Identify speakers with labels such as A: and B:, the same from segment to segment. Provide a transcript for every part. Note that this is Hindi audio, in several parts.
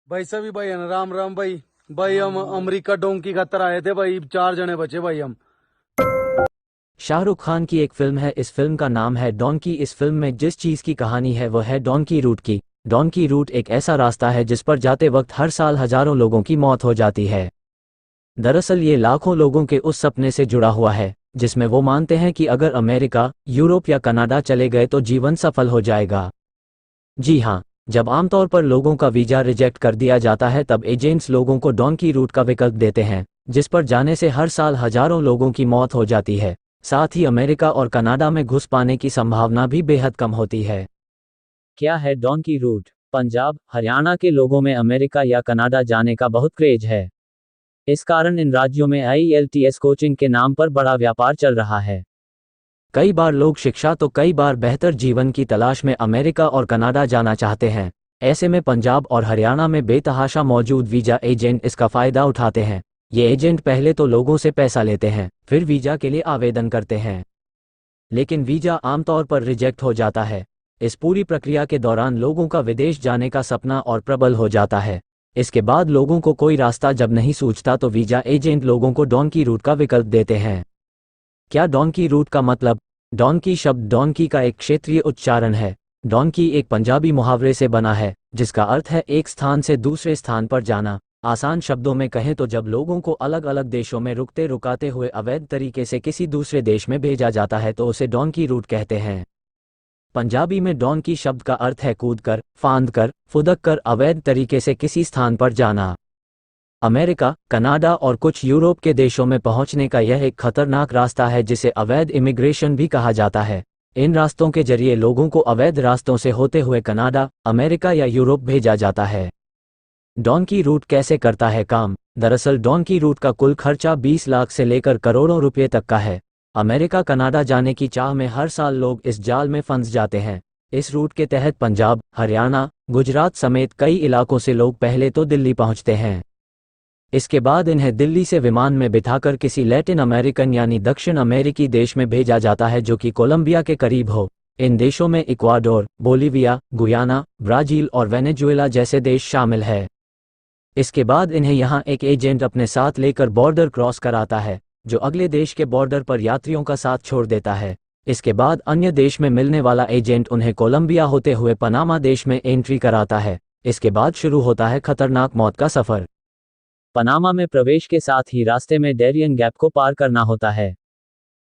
A: भाई सभी भाई है ना, राम राम भाई। भाई हम अमेरिका डोंकी खातर आए थे भाई, 4 जने बचे भाई हम।
B: शाहरुख खान की एक फिल्म है। इस फिल्म का नाम है डोंकी। इस फिल्म में जिस चीज़ की कहानी है वह है डोंकी रूट की। डोंकी रूट एक ऐसा रास्ता है जिस पर जाते वक्त हर साल हजारों लोगों की मौत हो जाती है। दरअसल ये लाखों लोगों के उस सपने से जुड़ा हुआ है जिसमें वो मानते हैं कि अगर अमेरिका, यूरोप या कनाडा चले गए तो जीवन सफल हो जाएगा। जी हाँ, जब आमतौर पर लोगों का वीज़ा रिजेक्ट कर दिया जाता है तब एजेंट्स लोगों को डोंकी रूट का विकल्प देते हैं, जिस पर जाने से हर साल हजारों लोगों की मौत हो जाती है। साथ ही अमेरिका और कनाडा में घुस पाने की संभावना भी बेहद कम होती है। क्या है डोंकी रूट? पंजाब, हरियाणा के लोगों में अमेरिका या कनाडा जाने का बहुत क्रेज है। इस कारण इन राज्यों में IELTS कोचिंग के नाम पर बड़ा व्यापार चल रहा है। कई बार लोग शिक्षा तो कई बार बेहतर जीवन की तलाश में अमेरिका और कनाडा जाना चाहते हैं। ऐसे में पंजाब और हरियाणा में बेतहाशा मौजूद वीज़ा एजेंट इसका फ़ायदा उठाते हैं। ये एजेंट पहले तो लोगों से पैसा लेते हैं, फिर वीज़ा के लिए आवेदन करते हैं, लेकिन वीज़ा आमतौर पर रिजेक्ट हो जाता है। इस पूरी प्रक्रिया के दौरान लोगों का विदेश जाने का सपना और प्रबल हो जाता है। इसके बाद लोगों को कोई रास्ता जब नहीं सूझता तो वीज़ा एजेंट लोगों को डोंकी रूट का विकल्प देते हैं। क्या डोंकी रूट का मतलब? डोंकी शब्द डोंकी का एक क्षेत्रीय उच्चारण है। डोंकी एक पंजाबी मुहावरे से बना है जिसका अर्थ है एक स्थान से दूसरे स्थान पर जाना। आसान शब्दों में कहें तो जब लोगों को अलग अलग देशों में रुकते रुकाते हुए अवैध तरीके से किसी दूसरे देश में भेजा जाता है तो उसे डोंकी रूट कहते हैं। पंजाबी में डोंकी शब्द का अर्थ है कूदकर, फांदकर, फुदक कर अवैध तरीके से किसी स्थान पर जाना। अमेरिका, कनाडा और कुछ यूरोप के देशों में पहुंचने का यह एक खतरनाक रास्ता है जिसे अवैध इमिग्रेशन भी कहा जाता है। इन रास्तों के जरिए लोगों को अवैध रास्तों से होते हुए कनाडा, अमेरिका या यूरोप भेजा जाता है। डोंकी रूट कैसे करता है काम? दरअसल डोंकी रूट का कुल खर्चा 20 लाख से लेकर करोड़ों रुपये तक का है। अमेरिका कनाडा जाने की चाह में हर साल लोग इस जाल में फंस जाते हैं। इस रूट के तहत पंजाब, हरियाणा, गुजरात समेत कई इलाकों से लोग पहले तो दिल्ली पहुंचते हैं। इसके बाद इन्हें दिल्ली से विमान में बिठाकर किसी लैटिन अमेरिकन यानी दक्षिण अमेरिकी देश में भेजा जाता है जो कि कोलंबिया के करीब हो। इन देशों में इक्वाडोर, बोलीविया, गुयाना, ब्राज़ील और वेनेजुएला जैसे देश शामिल है। इसके बाद इन्हें यहाँ एक एजेंट अपने साथ लेकर बॉर्डर क्रॉस कराता है, जो अगले देश के बॉर्डर पर यात्रियों का साथ छोड़ देता है। इसके बाद अन्य देश में मिलने वाला एजेंट उन्हें कोलंबिया होते हुए पनामा देश में एंट्री कराता है। इसके बाद शुरू होता है खतरनाक मौत का सफ़र। पनामा में प्रवेश के साथ ही रास्ते में डेरियन गैप को पार करना होता है।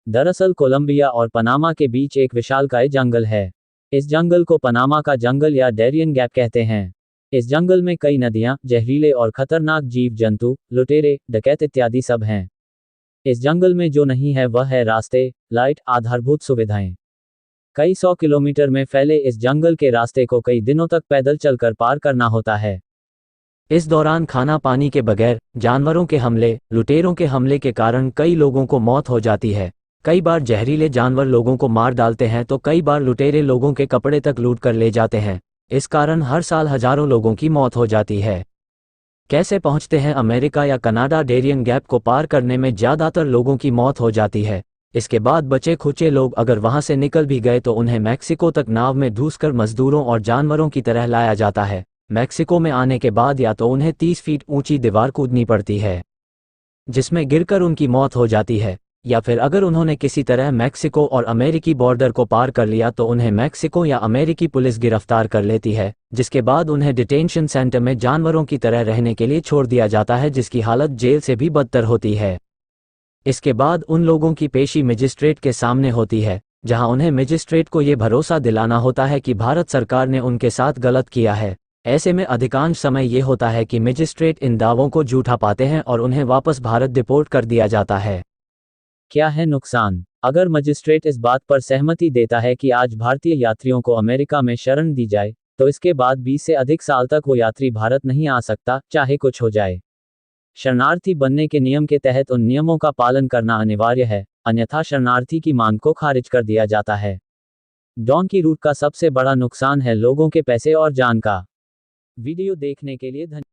B: दरअसल कोलंबिया और पनामा के बीच एक विशालकाय जंगल है। इस जंगल को पनामा का जंगल या डेरियन गैप कहते हैं। इस जंगल में कई नदियां, जहरीले और खतरनाक जीव जंतु, लुटेरे, डकैत इत्यादि सब हैं। इस जंगल में जो नहीं है वह है रास्ते, लाइट, आधारभूत सुविधाएं। कई 100 किलोमीटर में फैले इस जंगल के रास्ते को कई दिनों तक पैदल चलकर पार करना होता है। इस दौरान खाना पानी के बगैर, जानवरों के हमले, लुटेरों के हमले के कारण कई लोगों को मौत हो जाती है। कई बार जहरीले जानवर लोगों को मार डालते हैं तो कई बार लुटेरे लोगों के कपड़े तक लूट कर ले जाते हैं। इस कारण हर साल हजारों लोगों की मौत हो जाती है। कैसे पहुंचते हैं अमेरिका या कनाडा? डेरियन गैप को पार करने में ज़्यादातर लोगों की मौत हो जाती है। इसके बाद बचे खुचे लोग अगर वहां से निकल भी गए तो उन्हें मैक्सिको तक नाव में धूसकर मजदूरों और जानवरों की तरह लाया जाता है। मैक्सिको में आने के बाद या तो उन्हें 30 फीट ऊंची दीवार कूदनी पड़ती है जिसमें गिरकर उनकी मौत हो जाती है, या फिर अगर उन्होंने किसी तरह मैक्सिको और अमेरिकी बॉर्डर को पार कर लिया तो उन्हें मैक्सिको या अमेरिकी पुलिस गिरफ्तार कर लेती है, जिसके बाद उन्हें डिटेंशन सेंटर में जानवरों की तरह रहने के लिए छोड़ दिया जाता है जिसकी हालत जेल से भी बदतर होती है। इसके बाद उन लोगों की पेशी मजिस्ट्रेट के सामने होती है, जहां उन्हें मजिस्ट्रेट को ये भरोसा दिलाना होता है कि भारत सरकार ने उनके साथ गलत किया है। ऐसे में अधिकांश समय ये होता है कि मजिस्ट्रेट इन दावों को झूठा पाते हैं और उन्हें वापस भारत डिपोर्ट कर दिया जाता है। क्या है नुकसान? अगर मजिस्ट्रेट इस बात पर सहमति देता है कि आज भारतीय यात्रियों को अमेरिका में शरण दी जाए, तो इसके बाद 20 से अधिक साल तक वो यात्री भारत नहीं आ सकता, चाहे कुछ हो जाए। शरणार्थी बनने के नियम के तहत उन नियमों का पालन करना अनिवार्य है, अन्यथा शरणार्थी की मांग को खारिज कर दिया जाता है। डोंकी रूट का सबसे बड़ा नुकसान है लोगों के पैसे और जान का। वीडियो देखने के लिए धन्यवाद।